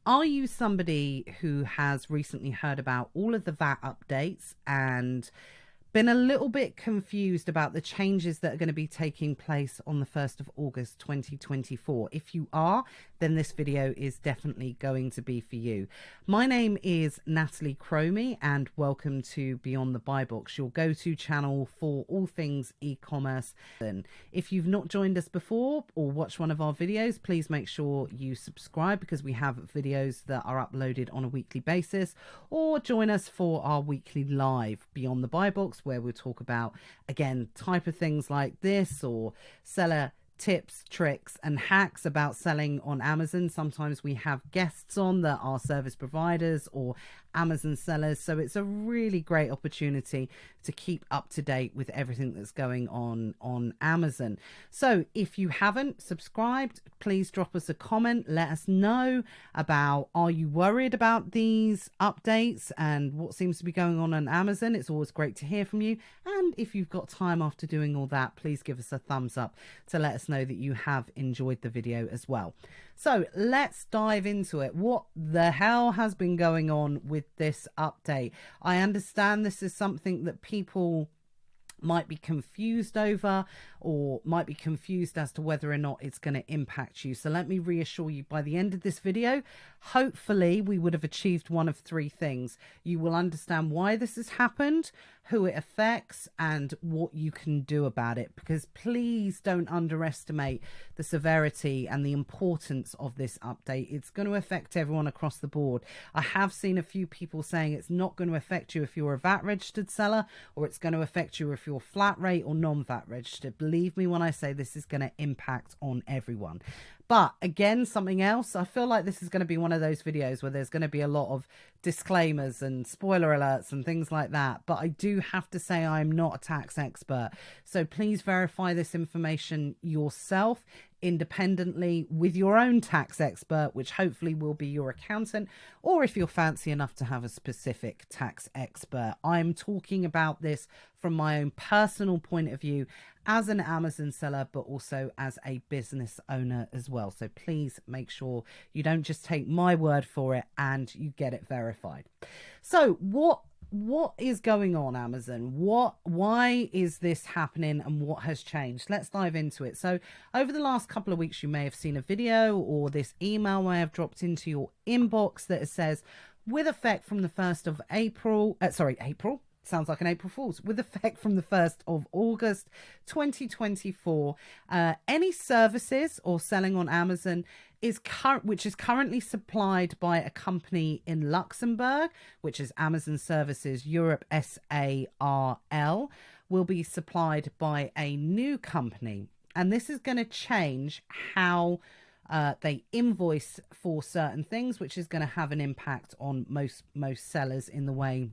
Are you somebody who has recently heard about all of the VAT updates and been a little bit confused about the changes that are going to be taking place on the 1st of August 2024? If you are, then this video is definitely going to be for you. My name is Natalie Cromie and welcome to Beyond the Buy Box, your go-to channel for all things e-commerce. And if you've not joined us before or watched one of our videos, please make sure you subscribe because we have videos that are uploaded on a weekly basis, or join us for our weekly live Beyond the Buy Box, where we'll talk about, again, type of things like this, or seller tips, tricks and hacks about selling on Amazon. Sometimes we have guests on that are service providers or Amazon sellers, so it's a really great opportunity to keep up to date with everything that's going on Amazon. So if you haven't subscribed, please drop us a comment. Let us know about, are you worried about these updates and what seems to be going on Amazon? It's always great to hear from you. And if you've got time after doing all that, please give us a thumbs up to let us know that you have enjoyed the video as well. So let's dive into it. What the hell has been going on with this update? I understand this is something that people might be confused over, or might be confused as to whether or not it's going to impact you. So let me reassure you, by the end of this video, hopefully we would have achieved one of three things. You will understand why this has happened, who it affects, and what you can do about it. Because please don't underestimate the severity and the importance of this update. It's going to affect everyone across the board. I have seen a few people saying it's not going to affect you if you're a VAT registered seller, or it's going to affect you if you're flat rate or non-VAT registered. Believe me when I say this is going to impact on everyone. But again, something else, I feel like this is going to be one of those videos where there's going to be a lot of disclaimers and spoiler alerts and things like that. But I do have to say I'm not a tax expert. So please verify this information yourself independently with your own tax expert, which hopefully will be your accountant, or if you're fancy enough to have a specific tax expert. I'm talking about this from my own personal point of view as an Amazon seller, but also as a business owner as well. So please make sure you don't just take my word for it and you get it verified. So what is going on, Amazon? Why is this happening and what has changed? Let's dive into it. So over the last couple of weeks, you may have seen a video, or this email may have dropped into your inbox that says, with effect from the 1st of April, April, sounds like an April Fool's, with effect from the 1st of August 2024, any services or selling on Amazon which is currently supplied by a company in Luxembourg, which is Amazon Services Europe SARL, will be supplied by a new company. And this is going to change how they invoice for certain things, which is going to have an impact on most sellers in the way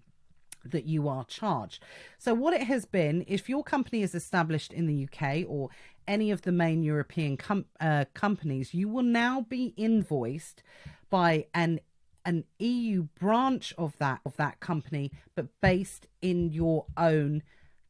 that you are charged. So what it has been, if your company is established in the UK or any of the main European companies, you will now be invoiced by an EU branch of that company, but based in your own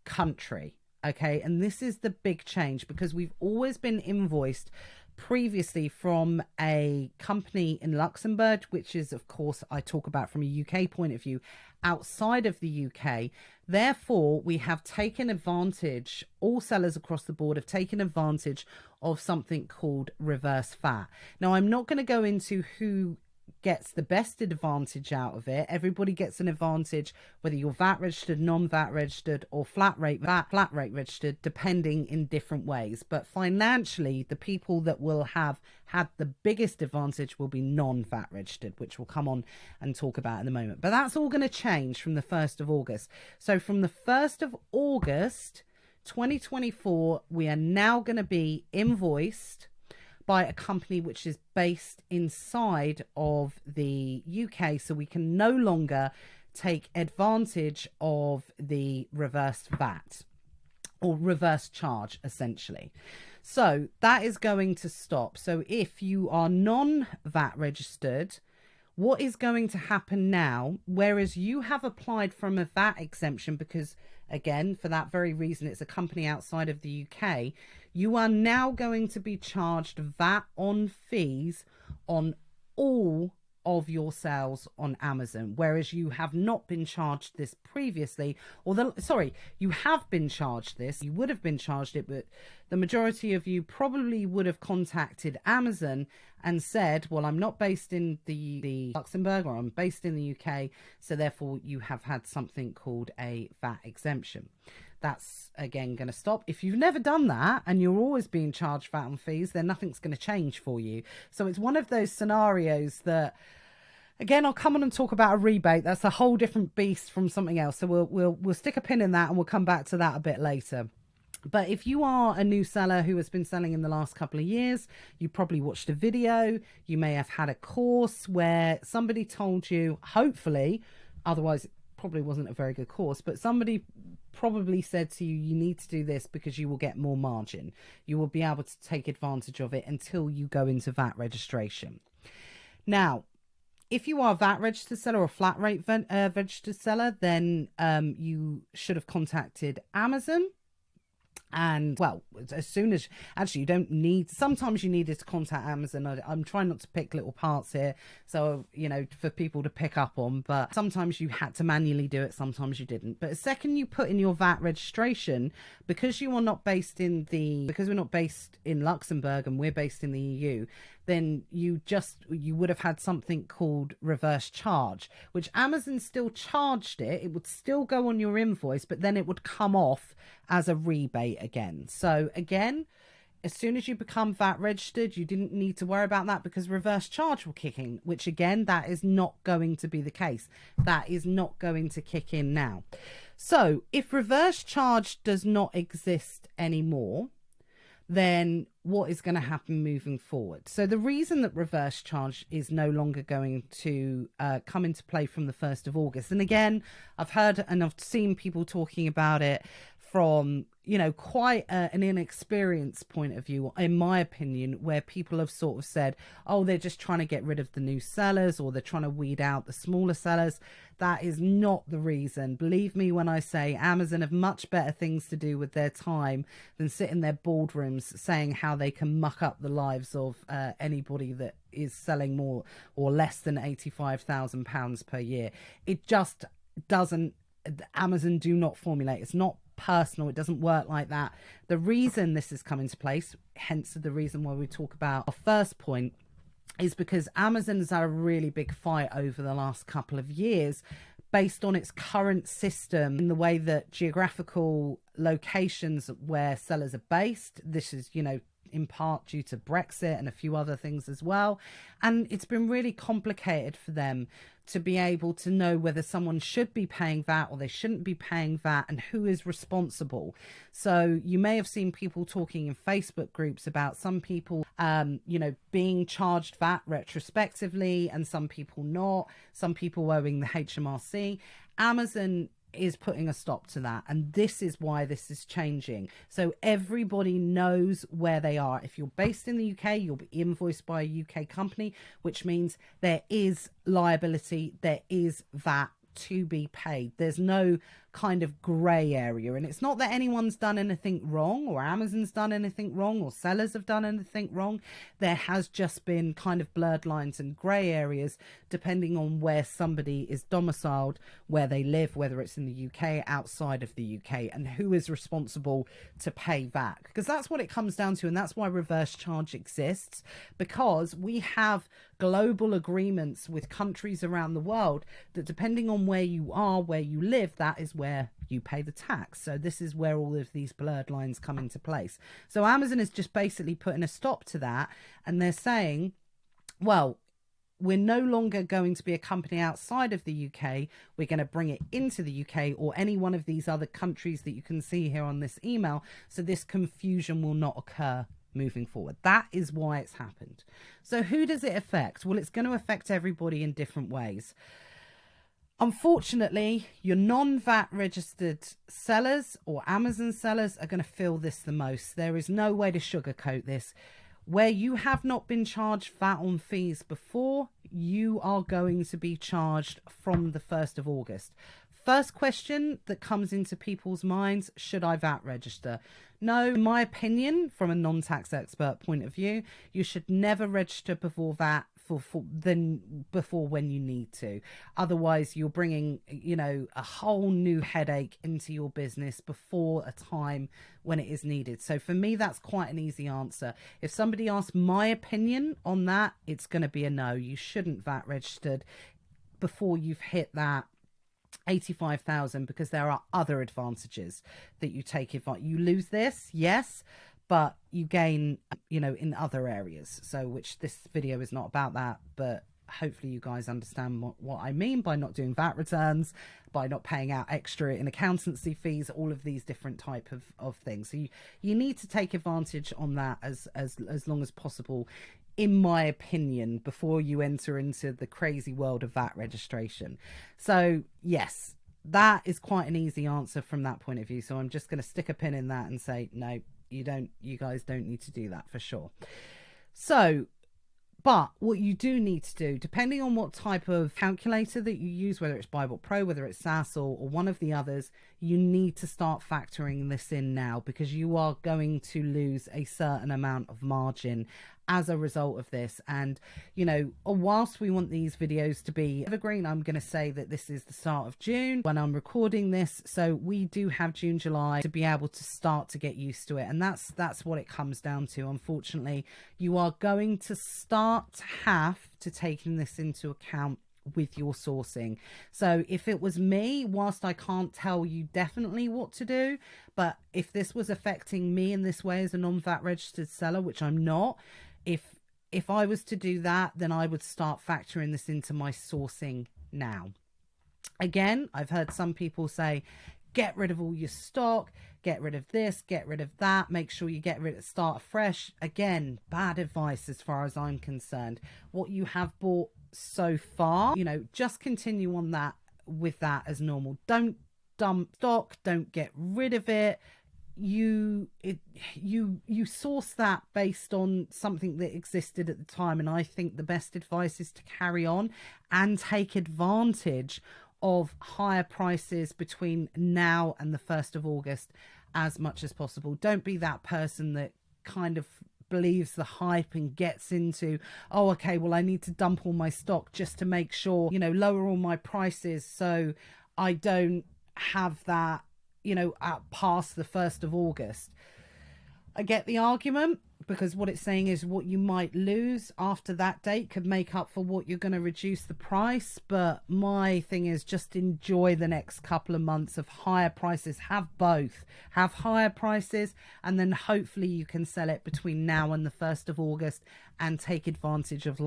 country. Okay, and this is the big change, because we've always been invoiced previously from a company in Luxembourg, which is, of course, I talk about from a UK point of view, outside of the UK. Therefore, we have taken advantage, all sellers across the board have taken advantage of something called reverse VAT. Now, I'm not going to go into who gets the best advantage out of it. Everybody gets an advantage, whether you're VAT registered, non-VAT registered, or flat rate registered, depending in different ways. But financially, the people that will have had the biggest advantage will be non-VAT registered, which we'll come on and talk about in a moment. But that's all going to change from the 1st of August. So from the 1st of August 2024, we are now going to be invoiced by a company which is based inside of the UK, so we can no longer take advantage of the reverse VAT or reverse charge, essentially. So that is going to stop. So if you are non-VAT registered, what is going to happen now, whereas you have applied from a VAT exemption because, again, for that very reason, it's a company outside of the UK, you are now going to be charged VAT on fees on all of your sales on Amazon, whereas you have not been charged this previously, or sorry, you have been charged this, you would have been charged it, but the majority of you probably would have contacted Amazon and said, well, I'm not based in the Luxembourg, or I'm based in the UK, so therefore you have had something called a VAT exemption. That's again going to stop. If you've never done that and you're always being charged VAT and fees, then nothing's going to change for you. So it's one of those scenarios that, again, I'll come on and talk about a rebate. That's a whole different beast from something else. So we'll stick a pin in that and we'll come back to that a bit later. But if you are a new seller who has been selling in the last couple of years, you probably watched a video, you may have had a course where somebody told you, hopefully, otherwise it probably wasn't a very good course, but somebody probably said to you, you need to do this because you will get more margin. You will be able to take advantage of it until you go into VAT registration. Now, if you are a VAT registered seller or a flat rate registered seller, then you should have contacted Amazon. And well, as soon as, actually, you don't need, sometimes you needed to contact Amazon. I'm trying not to pick little parts here, so, you know, for people to pick up on, but sometimes you had to manually do it, sometimes you didn't. But the second you put in your VAT registration, because you are not based in because we're not based in Luxembourg and we're based in the EU, then you would have had something called reverse charge, which Amazon still charged it. It would still go on your invoice, but then it would come off as a rebate again. So again, as soon as you become VAT registered, you didn't need to worry about that because reverse charge will kick in, which again, that is not going to be the case. That is not going to kick in now. So if reverse charge does not exist anymore, then what is going to happen moving forward? So the reason that reverse charge is no longer going to come into play from the 1st of August, and again, I've heard and I've seen people talking about it from, you know, quite an inexperienced point of view, in my opinion, where people have sort of said, oh, they're just trying to get rid of the new sellers, or they're trying to weed out the smaller sellers. That is not the reason. Believe me when I say Amazon have much better things to do with their time than sit in their boardrooms saying how they can muck up the lives of anybody that is selling more or less than £85,000 per year. It just doesn't, Amazon do not formulate. It's not personal. It doesn't work like that. The reason this has come into place, hence the reason why we talk about our first point, is because Amazon has had a really big fight over the last couple of years based on its current system in the way that geographical locations where sellers are based. This is, you know, in part due to Brexit and a few other things as well. And it's been really complicated for them to be able to know whether someone should be paying VAT or they shouldn't be paying VAT and who is responsible. So you may have seen people talking in Facebook groups about some people, you know, being charged VAT retrospectively and some people not, some people owing the HMRC. Amazon is putting a stop to that, and this is why this is changing, so everybody knows where they are. If you're based in the UK, you'll be invoiced by a UK company, which means there is liability, there is VAT to be paid. There's no kind of grey area, and it's not that anyone's done anything wrong or Amazon's done anything wrong or sellers have done anything wrong. There has just been kind of blurred lines and grey areas depending on where somebody is domiciled, where they live, whether it's in the UK, outside of the UK, and who is responsible to pay VAT, because that's what it comes down to. And that's why reverse charge exists, because we have global agreements with countries around the world that depending on where you are, where you live, that is where you pay the tax. So this is where all of these blurred lines come into place. So Amazon is just basically putting a stop to that, and they're saying, well, we're no longer going to be a company outside of the UK. We're going to bring it into the UK or any one of these other countries that you can see here on this email, so this confusion will not occur moving forward. That is why it's happened. So who does it affect? Well, it's going to affect everybody in different ways. Unfortunately, your non-VAT registered sellers or Amazon sellers are going to feel this the most. There is no way to sugarcoat this. Where you have not been charged VAT on fees before, you are going to be charged from the 1st of August. First question that comes into people's minds, should I VAT register? No, in my opinion, from a non-tax expert point of view, you should never register before VAT than before when you need to. Otherwise, you're bringing, a whole new headache into your business before a time when it is needed. So for me, that's quite an easy answer. If somebody asks my opinion on that, it's going to be a no. You shouldn't VAT registered before you've hit that 85,000, because there are other advantages that you take. If you lose this, yes, but you gain, in other areas. So, which this video is not about that, but hopefully you guys understand what I mean by not doing VAT returns, by not paying out extra in accountancy fees, all of these different type of things. So you need to take advantage on that as long as possible, in my opinion, before you enter into the crazy world of VAT registration. So yes, that is quite an easy answer from that point of view. So I'm just going to stick a pin in that and say, no, you guys don't need to do that for sure. So, but what you do need to do, depending on what type of calculator that you use, whether it's BuyBot Pro, whether it's SAS or one of the others, you need to start factoring this in now, because you are going to lose a certain amount of margin as a result of this. And whilst we want these videos to be evergreen, I'm going to say that this is the start of June when I'm recording this, so we do have June, July to be able to start to get used to it. And that's what it comes down to. Unfortunately, you are going to start to have to take this into account with your sourcing. So if it was me, whilst I can't tell you definitely what to do, but if this was affecting me in this way as a non-VAT registered seller, which I'm not, if I was to do that, then I would start factoring this into my sourcing now. Again, I've heard some people say, get rid of all your stock, get rid of this, get rid of that, make sure you start afresh. Again, bad advice as far as I'm concerned. What you have bought so far, just continue on that with that as normal. Don't dump stock, don't get rid of it. You source that based on something that existed at the time, and I think the best advice is to carry on and take advantage of higher prices between now and the 1st of August as much as possible. Don't be that person that kind of believes the hype and gets into, oh, okay, well, I need to dump all my stock just to make sure, lower all my prices so I don't have that, past the 1st of August. I get the argument, because what it's saying is what you might lose after that date could make up for what you're going to reduce the price. But my thing is, just enjoy the next couple of months of higher prices. Have both. Have higher prices, and then hopefully you can sell it between now and the 1st of August and take advantage of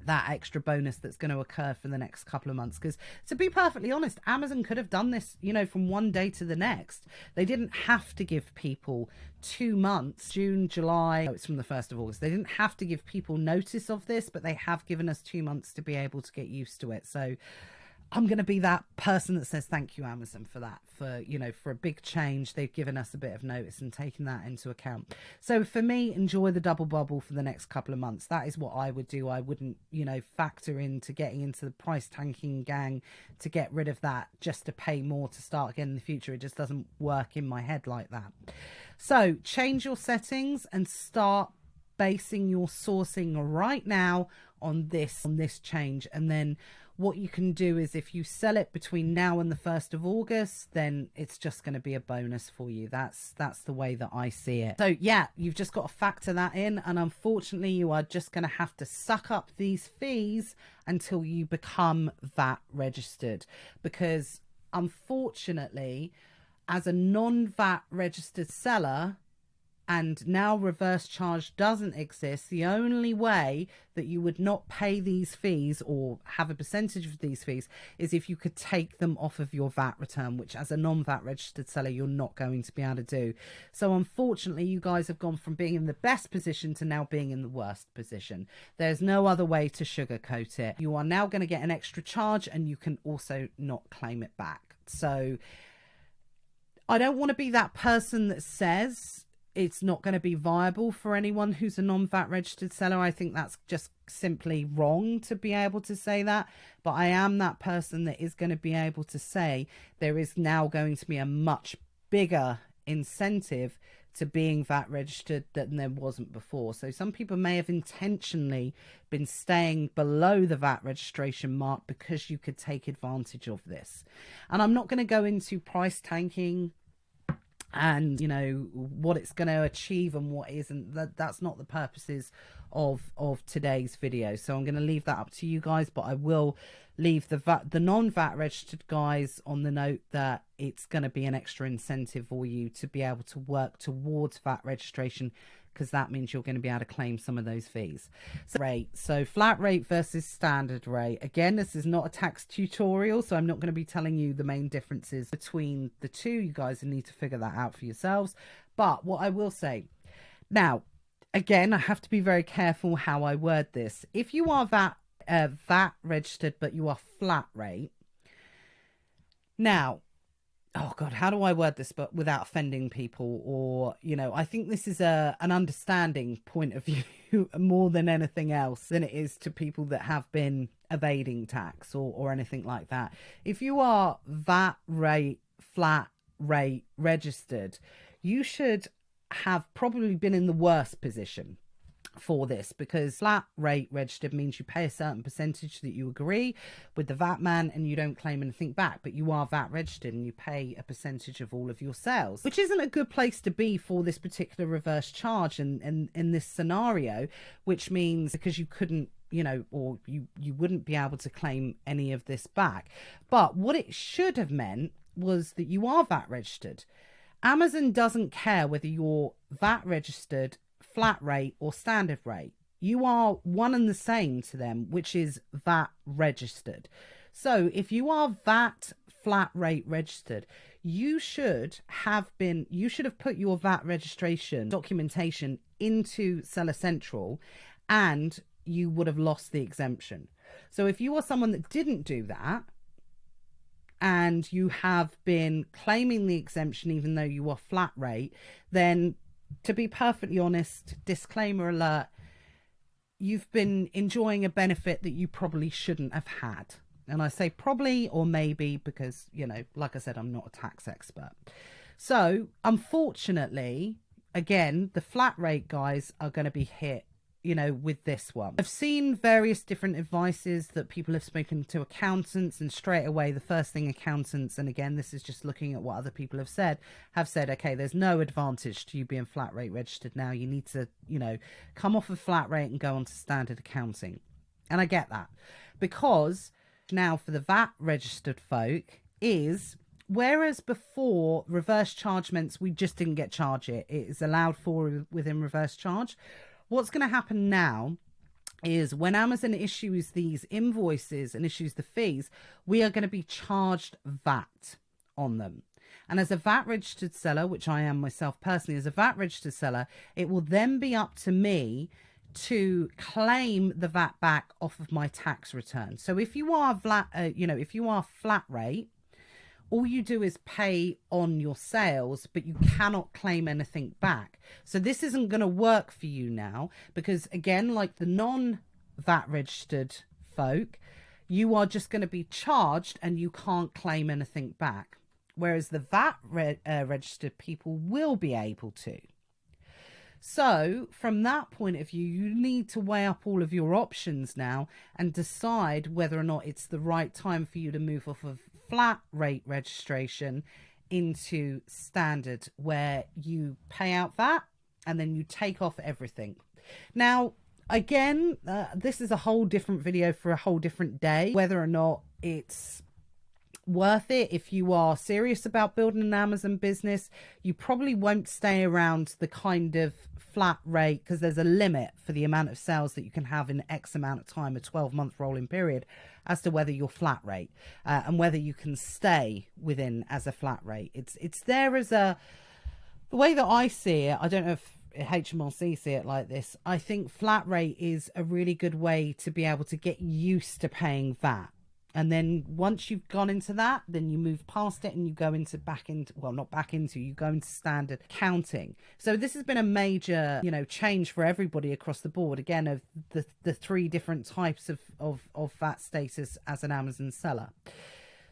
that extra bonus that's going to occur for the next couple of months. Because to be perfectly honest, Amazon could have done this, from one day to the next. They didn't have to give people 2 months, June, July. Oh, it's from the 1st of August. They didn't have to give people notice of this, but they have given us 2 months to be able to get used to it. So I'm going to be that person that says thank you, Amazon, for that, for a big change. They've given us a bit of notice and taken that into account. So for me, enjoy the double bubble for the next couple of months. That is what I would do. I wouldn't, factor into getting into the price tanking gang to get rid of that just to pay more to start again in the future. It just doesn't work in my head like that. So change your settings and start basing your sourcing right now on this change. And then what you can do is, if you sell it between now and the 1st of August, then it's just going to be a bonus for you. That's the way that I see it. So yeah, you've just got to factor that in. And unfortunately, you are just going to have to suck up these fees until you become VAT registered. Because unfortunately, as a non-VAT registered seller, and now reverse charge doesn't exist, the only way that you would not pay these fees or have a percentage of these fees is if you could take them off of your VAT return, which as a non-VAT registered seller, you're not going to be able to do. So unfortunately, you guys have gone from being in the best position to now being in the worst position. There's no other way to sugarcoat it. You are now going to get an extra charge, and you can also not claim it back. So I don't want to be that person that says it's not going to be viable for anyone who's a non-VAT registered seller. I think that's just simply wrong to be able to say that. But I am that person that is going to be able to say there is now going to be a much bigger incentive to being VAT registered than there wasn't before. So some people may have intentionally been staying below the VAT registration mark because you could take advantage of this. And I'm not going to go into price tanking and, you know, what it's going to achieve and what isn't. That's not the purposes of today's video. So I'm going to leave that up to you guys, but I will leave the non-VAT registered guys on the note that it's going to be an extra incentive for you to be able to work towards VAT registration, because that means you're going to be able to claim some of those fees. So flat rate versus standard rate. Again, this is not a tax tutorial, so I'm not going to be telling you the main differences between the two. You guys need to figure that out for yourselves. But what I will say now, again, I have to be very careful how I word this. If you are VAT registered, but you are flat rate. Now, oh God, how do I word this but without offending people? Or, you know, I think this is an understanding point of view more than anything else than it is to people that have been evading tax or anything like that. If you are VAT rate, flat rate registered, you should have probably been in the worst position for this, because flat rate registered means you pay a certain percentage that you agree with the VAT man and you don't claim anything back, but you are VAT registered and you pay a percentage of all of your sales, which isn't a good place to be for this particular reverse charge and in this scenario, which means because you couldn't, you know, or you wouldn't be able to claim any of this back. But what it should have meant was that you are VAT registered. Amazon doesn't care whether you're VAT registered, flat rate or standard rate. You are one and the same to them, which is VAT registered. So if you are VAT flat rate registered, you should have put your VAT registration documentation into Seller Central and you would have lost the exemption. So if you are someone that didn't do that and you have been claiming the exemption even though you are flat rate, then to be perfectly honest, disclaimer alert, you've been enjoying a benefit that you probably shouldn't have had. And I say probably or maybe because, you know, like I said, I'm not a tax expert. So unfortunately, again, the flat rate guys are going to be hit, you know, with this one. I've seen various different advices that people have spoken to accountants, and straight away the first thing accountants, and again this is just looking at what other people have said, okay, there's no advantage to you being flat rate registered now. You need to, you know, come off of flat rate and go on to standard accounting. And I get that, because now for the VAT registered folk is, whereas before reverse charge meant we just didn't get charged, it is allowed for within reverse charge. What's going to happen now is when Amazon issues these invoices and issues the fees, we are going to be charged VAT on them. And as a VAT registered seller, which I am myself personally, as a VAT registered seller, it will then be up to me to claim the VAT back off of my tax return. So if you are if you are flat rate, all you do is pay on your sales, but you cannot claim anything back. So this isn't going to work for you now, because again, like the non-VAT registered folk, you are just going to be charged and you can't claim anything back. Whereas the VAT registered people will be able to. So from that point of view, you need to weigh up all of your options now and decide whether or not it's the right time for you to move off of flat rate registration into standard, where you pay out VAT and then you take off everything. Now, again, this is a whole different video for a whole different day, whether or not it's worth it. If you are serious about building an Amazon business, you probably won't stay around the kind of flat rate, because there's a limit for the amount of sales that you can have in X amount of time, a 12-month rolling period, as to whether you're flat rate and whether you can stay within as a flat rate. It's there as the way that I see it. I don't know if HMRC see it like this. I think flat rate is a really good way to be able to get used to paying VAT. And then once you've gone into that, then you move past it and you go into you go into standard accounting. So this has been a major, you know, change for everybody across the board, again, of the three different types of VAT status as an Amazon seller.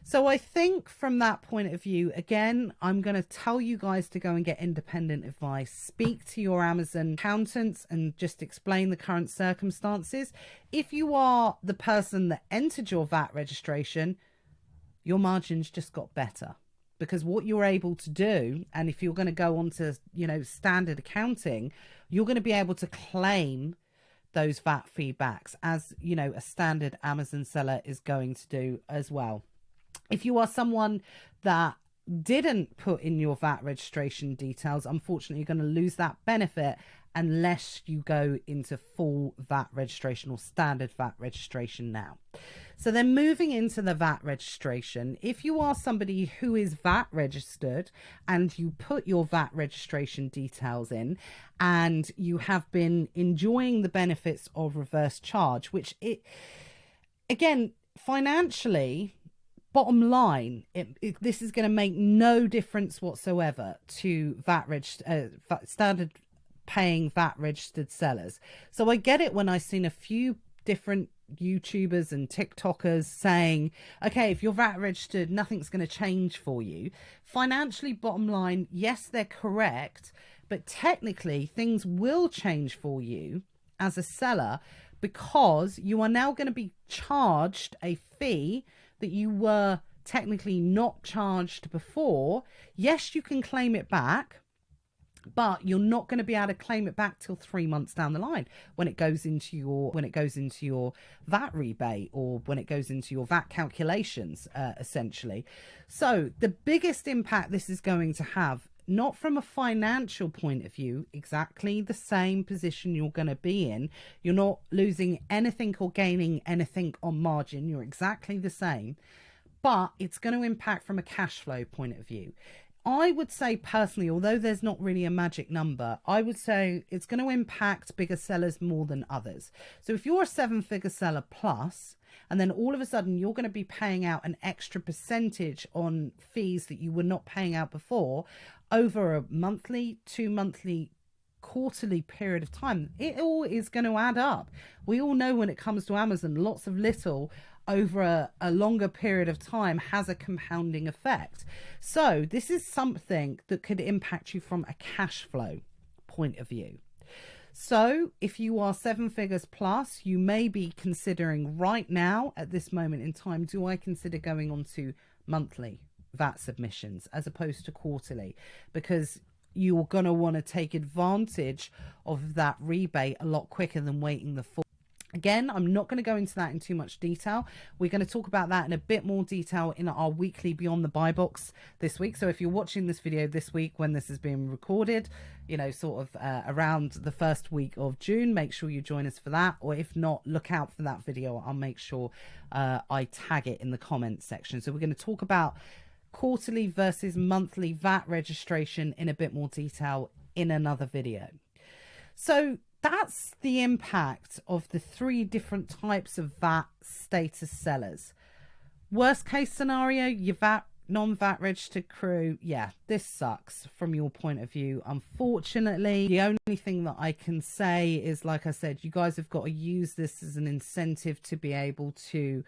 So I think from that point of view, again, I'm going to tell you guys to go and get independent advice. Speak to your Amazon accountants and just explain the current circumstances. If you are the person that entered your VAT registration, your margins just got better. Because what you're able to do, and if you're going to go on to, standard accounting, you're going to be able to claim those VAT feedbacks as, a standard Amazon seller is going to do as well. If you are someone that didn't put in your VAT registration details, unfortunately, you're going to lose that benefit unless you go into full VAT registration or standard VAT registration now. So then moving into the VAT registration, if you are somebody who is VAT registered and you put your VAT registration details in and you have been enjoying the benefits of reverse charge, which again, financially, bottom line, this is going to make no difference whatsoever to standard paying VAT registered sellers. So I get it when I've seen a few different YouTubers and TikTokers saying, okay, if you're VAT registered, nothing's going to change for you. Financially, bottom line, yes, they're correct, but technically things will change for you as a seller because you are now going to be charged a fee that you were technically not charged before. Yes, you can claim it back, but you're not going to be able to claim it back till 3 months down the line when it goes into your VAT rebate or when it goes into your VAT calculations, essentially. So the biggest impact this is going to have, not from a financial point of view, exactly the same position you're going to be in. You're not losing anything or gaining anything on margin. You're exactly the same, but it's going to impact from a cash flow point of view. I would say personally, although there's not really a magic number, I would say it's going to impact bigger sellers more than others. So if you're a 7-figure seller plus, and then all of a sudden you're going to be paying out an extra percentage on fees that you were not paying out before over a monthly, 2-monthly, quarterly period of time, it all is going to add up. We all know when it comes to Amazon, lots of little over a longer period of time has a compounding effect. So this is something that could impact you from a cash flow point of view. So if you are 7 figures plus, you may be considering right now at this moment in time, do I consider going on to monthly VAT submissions as opposed to quarterly? Because you're going to want to take advantage of that rebate a lot quicker than waiting the full. Again, I'm not going to go into that in too much detail. We're going to talk about that in a bit more detail in our weekly Beyond the Buy Box this week. So if you're watching this video this week when this is being recorded, sort of around the first week of June, make sure you join us for that. Or if not, look out for that video. I'll make sure I tag it in the comments section. So we're going to talk about quarterly versus monthly VAT registration in a bit more detail in another video. So that's the impact of the 3 different types of VAT status sellers. Worst case scenario, your non-VAT registered crew. Yeah, this sucks from your point of view. Unfortunately, the only thing that I can say is, like I said, you guys have got to use this as an incentive to be able to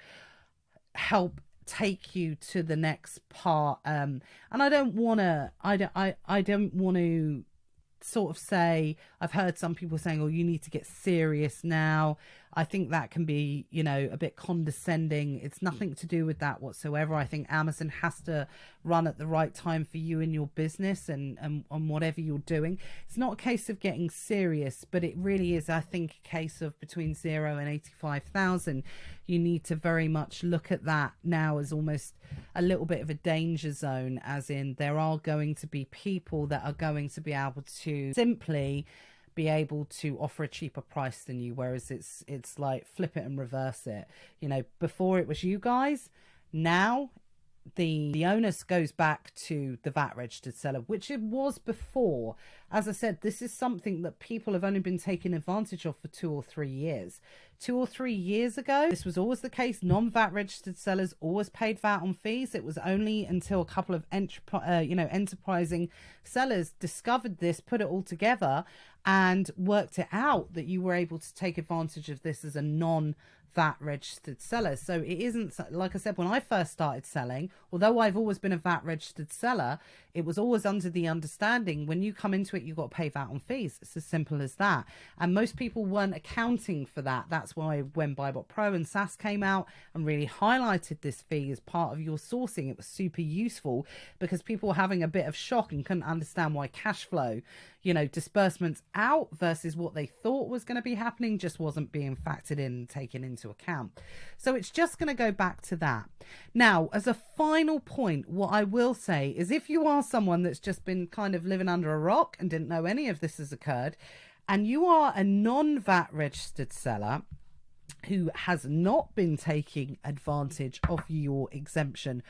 help take you to the next part. And I don't want to sort of say, I've heard some people saying, oh, you need to get serious now. I think that can be, a bit condescending. It's nothing to do with that whatsoever. I think Amazon has to run at the right time for you in your business and whatever you're doing. It's not a case of getting serious, but it really is, I think, a case of between 0 and 85,000. You need to very much look at that now as almost a little bit of a danger zone, as in there are going to be people that are going to be able to simply be able to offer a cheaper price than you, whereas it's like flip it and reverse it. Before it was you guys, now the onus goes back to the VAT registered seller, which it was before. As I said, this is something that people have only been taking advantage of for 2 or 3 years. 2 or 3 years ago, this was always the case. Non-VAT registered sellers always paid VAT on fees. It was only until a couple of enterprising sellers discovered this, put it all together and worked it out, that you were able to take advantage of this as a non-VAT VAT registered sellers. So it isn't, like I said, when I first started selling, although I've always been a VAT registered seller, it was always under the understanding when you come into it, you've got to pay VAT on fees. It's as simple as that. And most people weren't accounting for that. That's why when BuyBot Pro and SaaS came out and really highlighted this fee as part of your sourcing, it was super useful because people were having a bit of shock and couldn't understand why cash flow, you know, disbursements out versus what they thought was going to be happening just wasn't being factored in and taken into account. So it's just going to go back to that. Now, as a final point, what I will say is if you are someone that's just been kind of living under a rock and didn't know any of this has occurred, and you are a non-VAT registered seller who has not been taking advantage of your exemption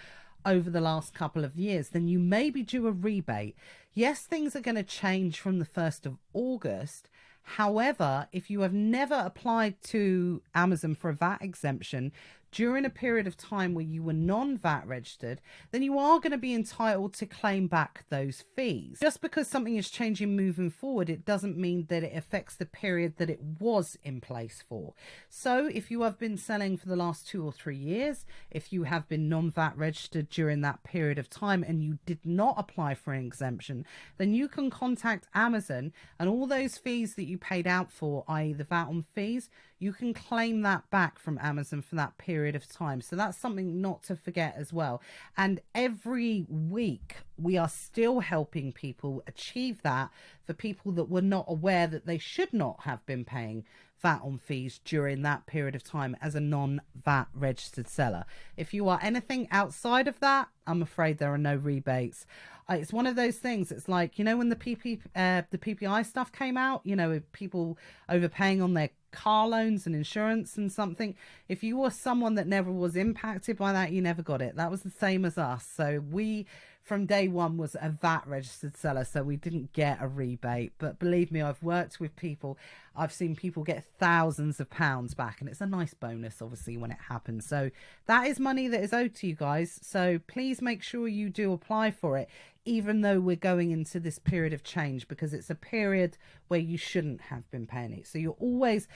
over the last couple of years, then you may be due a rebate. Yes, things are going to change from the 1st of August. However, if you have never applied to Amazon for a VAT exemption during a period of time where you were non-VAT registered, then you are going to be entitled to claim back those fees. Just because something is changing moving forward, it doesn't mean that it affects the period that it was in place for. So if you have been selling for the last 2 or 3 years, if you have been non-VAT registered during that period of time and you did not apply for an exemption, then you can contact Amazon and all those fees that you paid out for, i.e. the VAT on fees, you can claim that back from Amazon for that period of time. So that's something not to forget as well. And every week we are still helping people achieve that for people that were not aware that they should not have been paying VAT on fees during that period of time as a non-VAT registered seller. If you are anything outside of that, I'm afraid there are no rebates. It's one of those things. It's like, you know, when the PPI stuff came out, you know, people overpaying on their car loans and insurance and something. If you were someone that never was impacted by that, you never got it. That was the same as us. So we, from day one, was a VAT registered seller, so we didn't get a rebate. But believe me, I've worked with people. I've seen people get thousands of pounds back, and it's a nice bonus, obviously, when it happens. So that is money that is owed to you guys. So please make sure you do apply for it, even though we're going into this period of change, because it's a period where you shouldn't have been paying it. So you're always,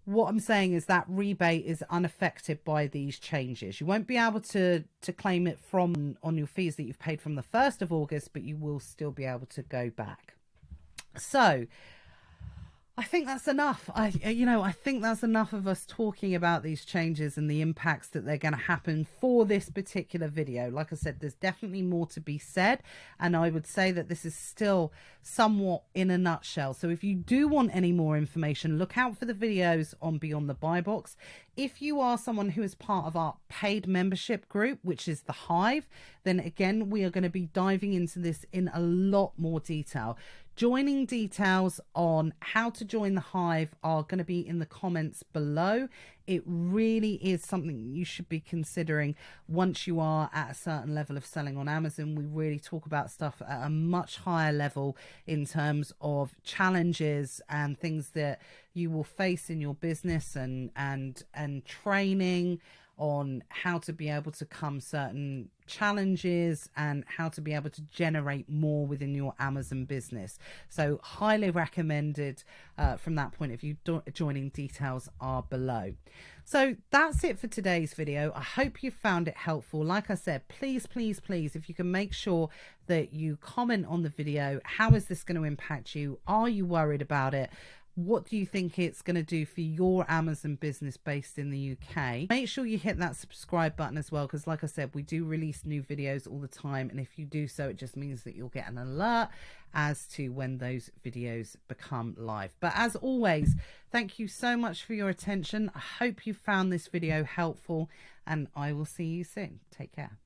what I'm saying is that rebate is unaffected by these changes. You won't be able to claim it from on your fees that you've paid from the 1st of August, but you will still be able to go back. So I think that's enough. I think that's enough of us talking about these changes and the impacts that they're going to happen for this particular video. Like I said, there's definitely more to be said, and I would say that this is still somewhat in a nutshell. So if you do want any more information, look out for the videos on Beyond the Buy Box. If you are someone who is part of our paid membership group, which is the Hive, then again, we are going to be diving into this in a lot more detail. Joining details on how to join the Hive are going to be in the comments below. It really is something you should be considering once you are at a certain level of selling on Amazon. We really talk about stuff at a much higher level in terms of challenges and things that you will face in your business and training on how to be able to come certain challenges and how to be able to generate more within your Amazon business. So highly recommended from that point of view. Joining details are below. So that's it for today's video. I hope you found it helpful. Like I said, please, please, please, if you can make sure that you comment on the video. How is this going to impact you? Are you worried about it? What do you think it's going to do for your Amazon business based in the UK? Make sure you hit that subscribe button as well, because like I said, we do release new videos all the time, and if you do so, it just means that you'll get an alert as to when those videos become live. But as always, thank you so much for your attention. I hope you found this video helpful, and I will see you soon. Take care.